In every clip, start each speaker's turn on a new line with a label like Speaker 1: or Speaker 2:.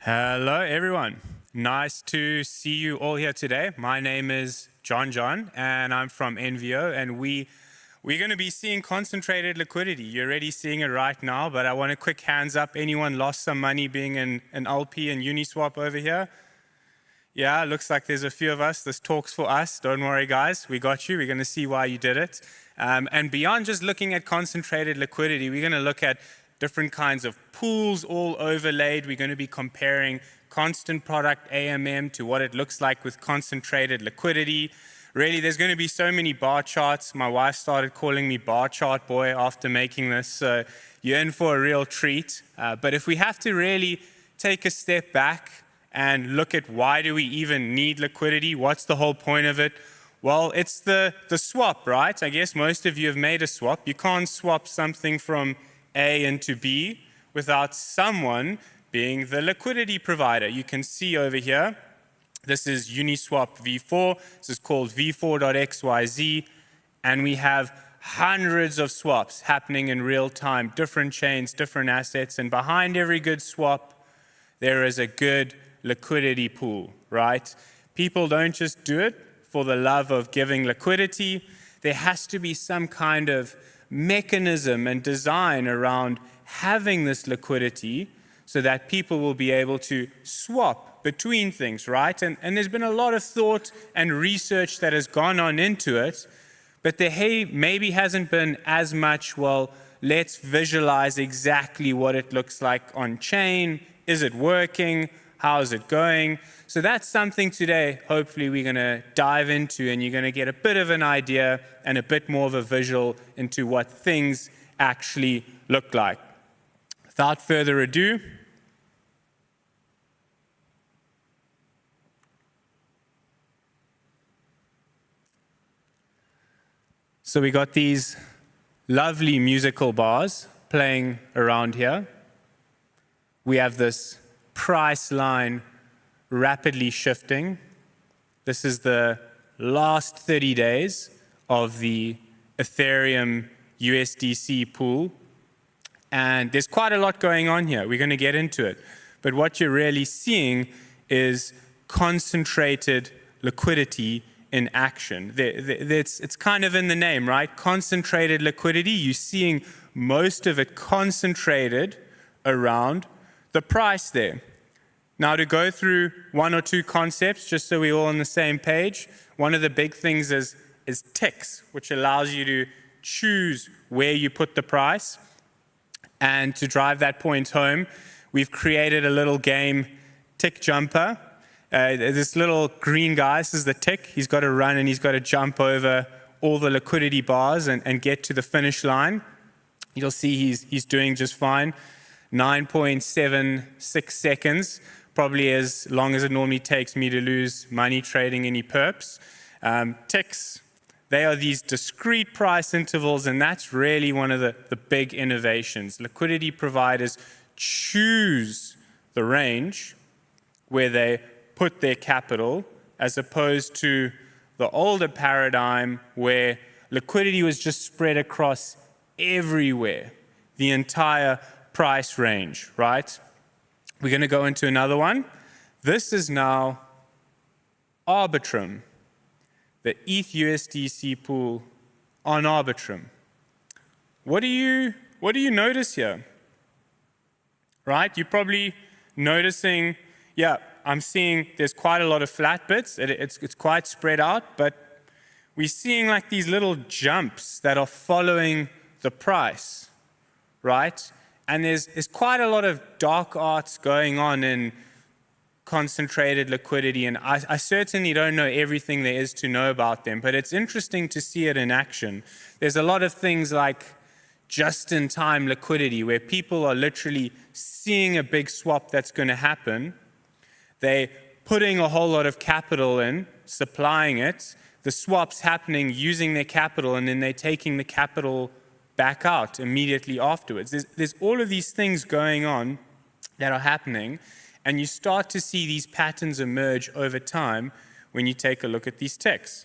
Speaker 1: Hello, everyone. Nice to see you all here today. My name is Jonjon, and I'm from Envio, and we're going to be seeing concentrated liquidity. You're already seeing it right now, but I want a quick hands up. Anyone lost some money being an LP and Uniswap over here? Yeah, looks like there's a few of us. This talk's for us. Don't worry, guys. We got you. We're going to see why you did it. And beyond just looking at concentrated liquidity, we're going to look at different kinds of pools all overlaid. We're going to be comparing constant product AMM to what it looks like with concentrated liquidity. Really, there's going to be so many bar charts. My wife started calling me bar chart boy after making this, so you're in for a real treat. But if we have to really take a step back and look at why do we even need liquidity, what's the whole point of it? Well, it's the swap, right? I guess most of you have made a swap. You can't swap something from A into B without someone being the liquidity provider. You can see over here, this is Uniswap v4. This is called v4.xyz, and we have hundreds of swaps happening in real time, different chains, different assets, and behind every good swap, there is a good liquidity pool, right? People don't just do it for the love of giving liquidity. There has to be some kind of mechanism and design around having this liquidity so that people will be able to swap between things, right? And there's been a lot of thought and research that has gone on into it, but there maybe hasn't been as much, well, let's visualize exactly what it looks like on chain. Is it working? How's it going? So that's something today, hopefully, we're going to dive into, and you're going to get a bit of an idea and a bit more of a visual into what things actually look like. Without further ado, so we got these lovely musical bars playing around here. We have this price line rapidly shifting. This is the last 30 days of the Ethereum USDC pool. And there's quite a lot going on here. We're going to get into it. But what you're really seeing is concentrated liquidity in action. It's kind of in the name, right? Concentrated liquidity. You're seeing most of it concentrated around the price there. Now, to go through one or two concepts, just so we're all on the same page, one of the big things is ticks, which allows you to choose where you put the price. And to drive that point home, we've created a little game, tick jumper. This little green guy, this is the tick. He's got to run and he's got to jump over all the liquidity bars and get to the finish line. You'll see he's doing just fine. 9.76 seconds. Probably as long as it normally takes me to lose money trading any perps. Ticks, they are these discrete price intervals, and that's really one of the big innovations. Liquidity providers choose the range where they put their capital, as opposed to the older paradigm where liquidity was just spread across everywhere, the entire price range, right? We're going to go into another one. This is now Arbitrum, the ETH USDC pool on Arbitrum. What do you notice here? Right? You're probably noticing, yeah, I'm seeing there's quite a lot of flat bits. It's quite spread out, but we're seeing like these little jumps that are following the price, right? And there's quite a lot of dark arts going on in concentrated liquidity, and I certainly don't know everything there is to know about them, but it's interesting to see it in action. There's a lot of things like just-in-time liquidity, where people are literally seeing a big swap that's going to happen. They're putting a whole lot of capital in, supplying it. The swap's happening using their capital, and then they're taking the capital back out immediately afterwards. There's all of these things going on that are happening, and you start to see these patterns emerge over time when you take a look at these ticks.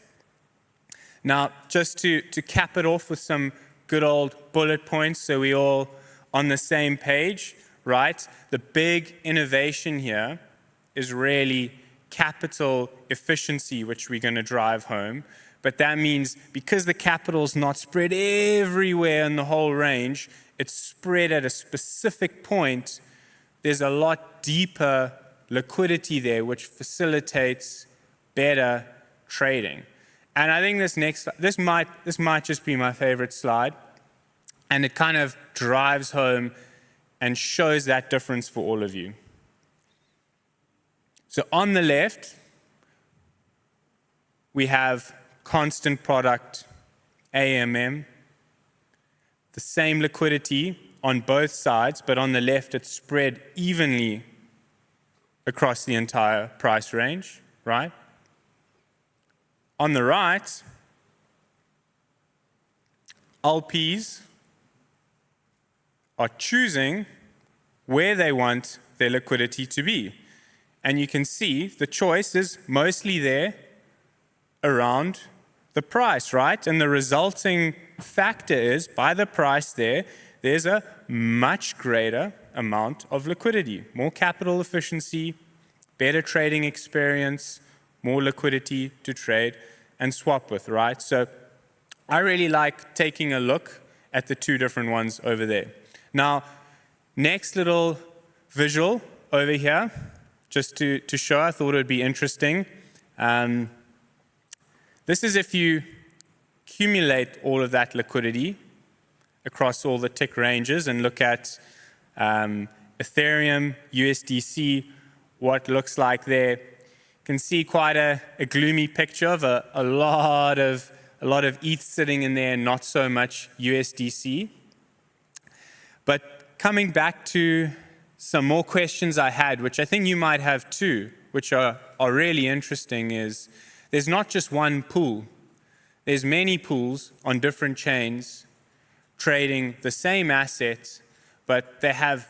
Speaker 1: Now, just to cap it off with some good old bullet points so we all on the same page, right? The big innovation here is really capital efficiency, which we're going to drive home. But that means because the capital's not spread everywhere in the whole range, it's spread at a specific point, there's a lot deeper liquidity there, which facilitates better trading. And I think this might just be my favorite slide, and it kind of drives home and shows that difference for all of you. So on the left, we have constant product AMM, the same liquidity on both sides, but on the left it's spread evenly across the entire price range, right? On the right, LPs are choosing where they want their liquidity to be. And you can see the choice is mostly there around the price, right? And the resulting factor is, by the price there's a much greater amount of liquidity, more capital efficiency, better trading experience, more liquidity to trade and swap with, right? So I really like taking a look at the two different ones over there. Now, next little visual over here, just to show, I thought it would be interesting. This is if you accumulate all of that liquidity across all the tick ranges and look at Ethereum, USDC, what looks like there. You can see quite a gloomy picture of a lot of ETH sitting in there, not so much USDC. But coming back to some more questions I had, which I think you might have too, which are really interesting, is there's not just one pool. There's many pools on different chains trading the same assets, but they have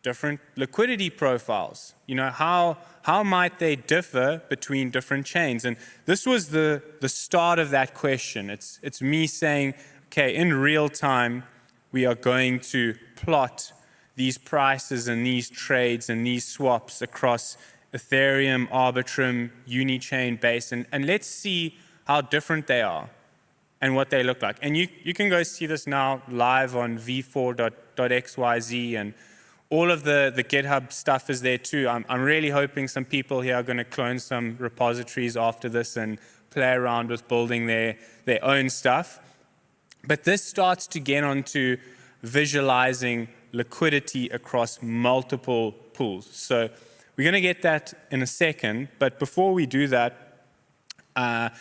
Speaker 1: different liquidity profiles. You know, how might they differ between different chains? And this was the start of that question. It's me saying, okay, in real time, we are going to plot these prices and these trades and these swaps across Ethereum, Arbitrum, Unichain base, and let's see how different they are and what they look like. And you can go see this now live on v4.xyz, and all of the GitHub stuff is there too. I'm really hoping some people here are going to clone some repositories after this and play around with building their own stuff. But this starts to get onto visualizing liquidity across multiple pools. So we're going to get that in a second, but before we do that, a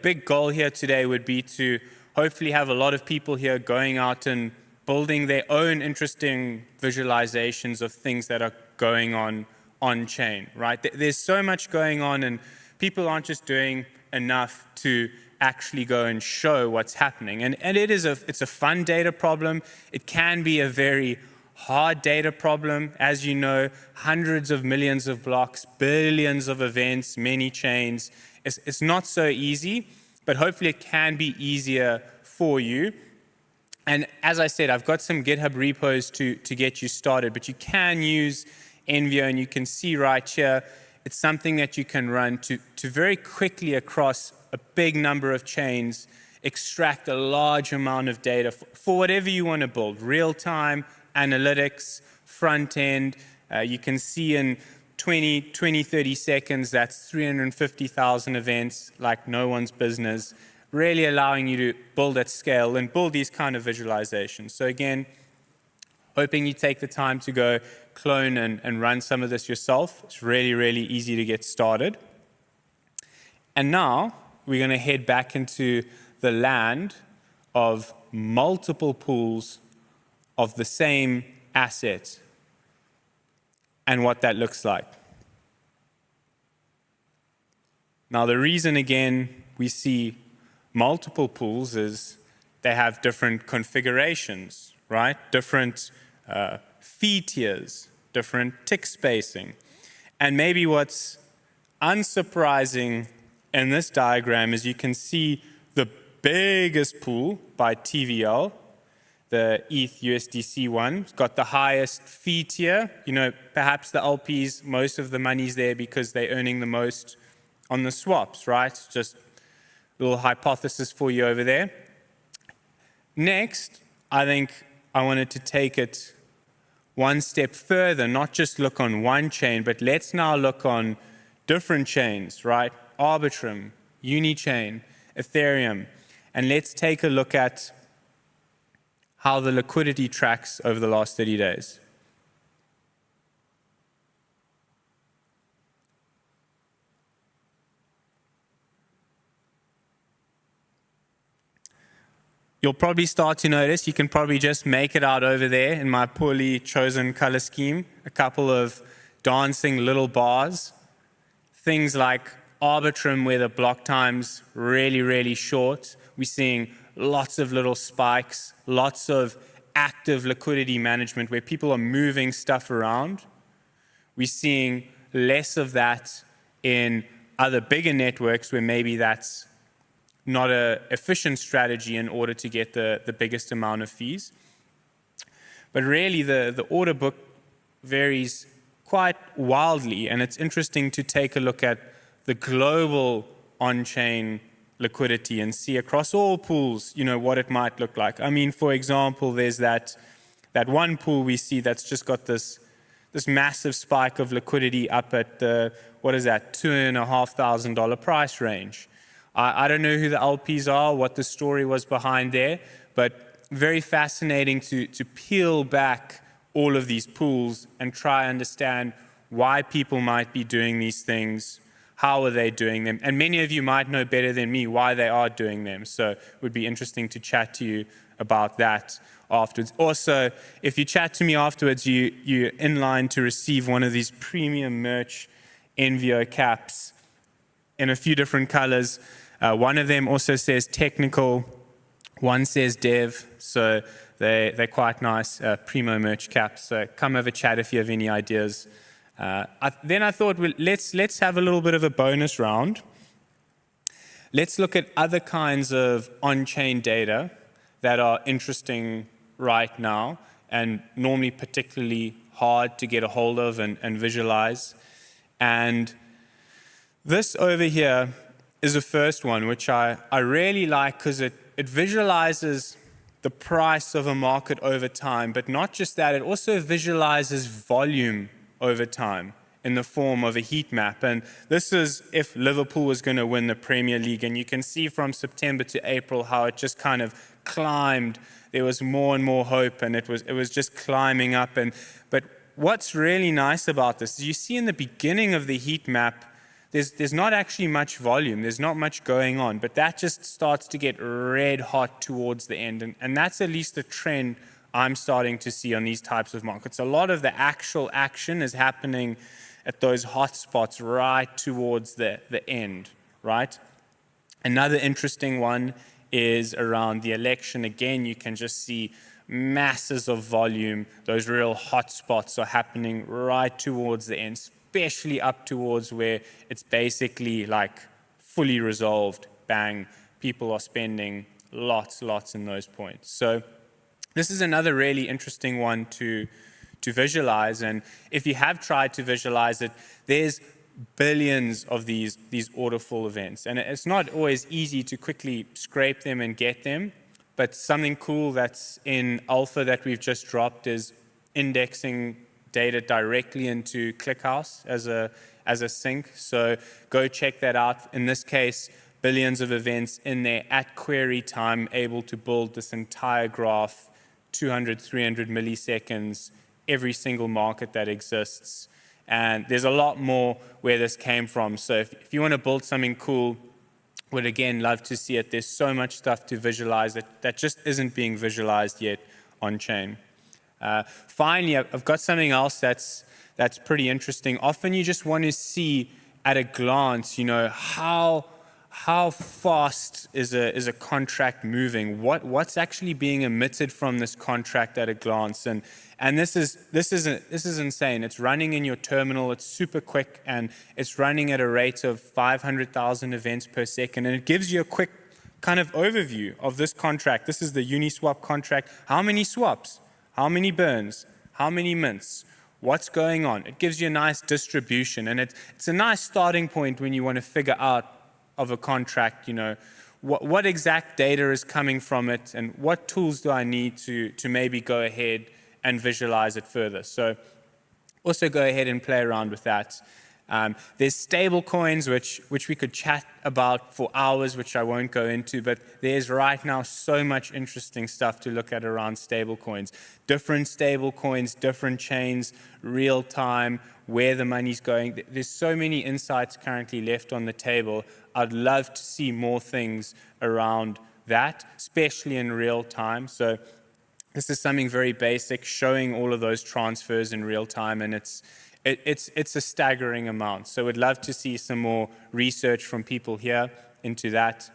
Speaker 1: big goal here today would be to hopefully have a lot of people here going out and building their own interesting visualizations of things that are going on chain, right? There's so much going on, and people aren't just doing enough to actually go and show what's happening. And it's a fun data problem. It can be a very hard data problem. As you know, hundreds of millions of blocks, billions of events, many chains. It's not so easy, but hopefully it can be easier for you. And as I said, I've got some GitHub repos to get you started, but you can use Envio, and you can see right here, it's something that you can run to very quickly across a big number of chains, extract a large amount of data for whatever you want to build, real-time, analytics, front-end. You can see in 20, 30 seconds, that's 350,000 events like no one's business, really allowing you to build at scale and build these kind of visualizations. So again, hoping you take the time to go clone and run some of this yourself. It's really, really easy to get started. And now we're going to head back into the land of multiple pools of the same asset and what that looks like. Now, the reason, again, we see multiple pools is they have different configurations, right? Different fee tiers, different tick spacing. And maybe what's unsurprising in this diagram is you can see the biggest pool by TVL, the ETH USDC one. It's got the highest fee tier. Perhaps the LPs, most of the money's there because they're earning the most on the swaps, right? Just a little hypothesis for you over there. Next, I think I wanted to take it one step further, not just look on one chain, but let's now look on different chains, right? Arbitrum, Unichain, Ethereum, and let's take a look at how the liquidity tracks over the last 30 days. You'll probably start to notice, you can probably just make it out over there in my poorly chosen color scheme, a couple of dancing little bars. Things like Arbitrum, where the block time's really, really short. We're seeing lots of little spikes, lots of active liquidity management where people are moving stuff around. We're seeing less of that in other bigger networks where maybe that's not an efficient strategy in order to get the biggest amount of fees. But really, the order book varies quite wildly, and it's interesting to take a look at the global on-chain liquidity and see across all pools, what it might look like. I mean, for example, there's that one pool we see that's just got this massive spike of liquidity up at the, what is that, $2,500 price range. I don't know who the LPs are, what the story was behind there, but very fascinating to peel back all of these pools and try and understand why people might be doing these things, how are they doing them, and many of you might know better than me why they are doing them, so it would be interesting to chat to you about that afterwards. Also, if you chat to me afterwards, you're in line to receive one of these premium merch Envio caps in a few different colors. One of them also says technical, one says dev, so they're quite nice primo merch caps. So come have a chat if you have any ideas. Then I thought, well, let's have a little bit of a bonus round. Let's look at other kinds of on-chain data that are interesting right now and normally particularly hard to get a hold of and visualize. And this over here is the first one, which I really like because it visualizes the price of a market over time, but not just that, it also visualizes volume over time in the form of a heat map. And this is if Liverpool was going to win the Premier League, and you can see from September to April how it just kind of climbed. There was more and more hope, and it was just climbing up. But what's really nice about this is you see in the beginning of the heat map, there's not actually much volume, there's not much going on, but that just starts to get red hot towards the end. And that's at least the trend I'm starting to see on these types of markets. A lot of the actual action is happening at those hot spots right towards the end, right? Another interesting one is around the election. Again, you can just see masses of volume. Those real hot spots are happening right towards the end, especially up towards where it's basically like fully resolved, bang, people are spending lots in those points. So this is another really interesting one to visualize, and if you have tried to visualize it, there's billions of these order flow events, and it's not always easy to quickly scrape them and get them, but something cool that's in alpha that we've just dropped is indexing data directly into ClickHouse as a sync. So go check that out. In this case, billions of events in there at query time, able to build this entire graph, 200, 300 milliseconds, every single market that exists. And there's a lot more where this came from. So if you want to build something cool, would again love to see it. There's so much stuff to visualize that just isn't being visualized yet on chain. Finally, I've got something else that's pretty interesting. Often you just want to see at a glance, how how fast is a contract moving? What's actually being emitted from this contract at a glance? And this is insane. It's running in your terminal. It's super quick, and it's running at a rate of 500,000 events per second. And it gives you a quick kind of overview of this contract. This is the Uniswap contract. How many swaps? How many burns? How many mints? What's going on? It gives you a nice distribution, and it's a nice starting point when you want to figure out of a contract, what exact data is coming from it, and what tools do I need to maybe go ahead and visualize it further. So also go ahead and play around with that. There's stable coins, which we could chat about for hours, which I won't go into, but there's right now so much interesting stuff to look at around stable coins. Different stable coins, different chains, real time, where the money's going. There's so many insights currently left on the table. I'd love to see more things around that, especially in real time. So this is something very basic, showing all of those transfers in real time, and it's a staggering amount. So we'd love to see some more research from people here into that.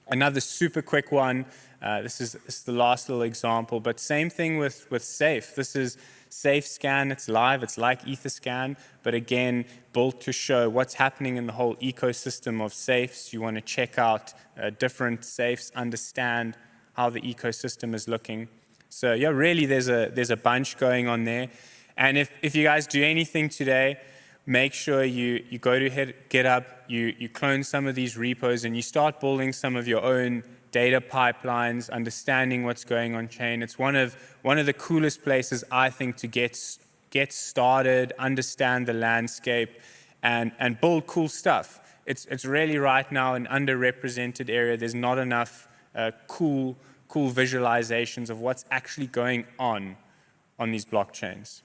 Speaker 1: Another super quick one, this is the last little example, but same thing with Safe. This is Safe Scan, it's live, it's like Etherscan, but again, built to show what's happening in the whole ecosystem of safes. You want to check out different safes, understand how the ecosystem is looking. So yeah, really there's a bunch going on there. And if you guys do anything today, make sure you go to GitHub, you clone some of these repos, and you start building some of your own data pipelines, understanding what's going on chain. It's one of the coolest places, I think, to get started, understand the landscape, and build cool stuff. It's really right now an underrepresented area. There's not enough cool visualizations of what's actually going on these blockchains.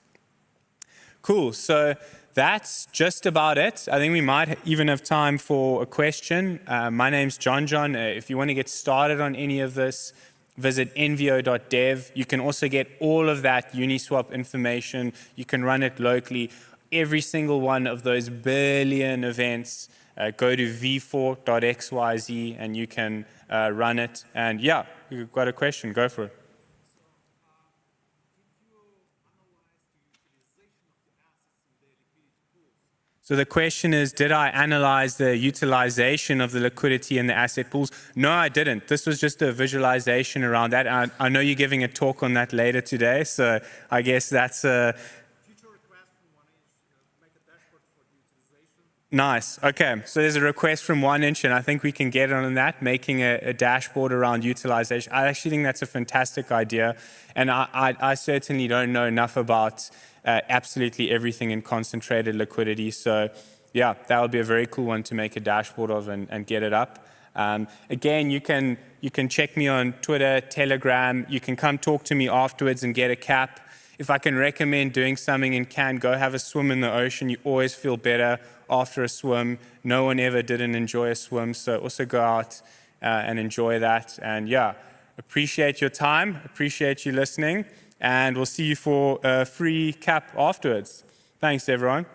Speaker 1: Cool, so that's just about it. I think we might even have time for a question. My name's Jonjon. If you want to get started on any of this, visit envio.dev. You can also get all of that Uniswap information. You can run it locally. Every single one of those billion events, go to v4.xyz and you can run it. And yeah, you've got a question, go for it. So the question is, did I analyze the utilization of the liquidity in the asset pools? No, I didn't. This was just a visualization around that. I know you're giving a talk on that later today, so I guess that's a... Future request from 1inch, make a dashboard for the utilization. Nice. Okay, so there's a request from 1inch, and I think we can get on that, making a dashboard around utilization. I actually think that's a fantastic idea, and I certainly don't know enough about absolutely everything in concentrated liquidity. So yeah, that would be a very cool one to make a dashboard of and get it up. Again, you can check me on Twitter, Telegram. You can come talk to me afterwards and get a cap. If I can recommend doing something in Cannes, go have a swim in the ocean. You always feel better after a swim. No one ever didn't enjoy a swim, so also go out and enjoy that. And yeah, appreciate your time, appreciate you listening, and we'll see you for a free cap afterwards. Thanks, everyone.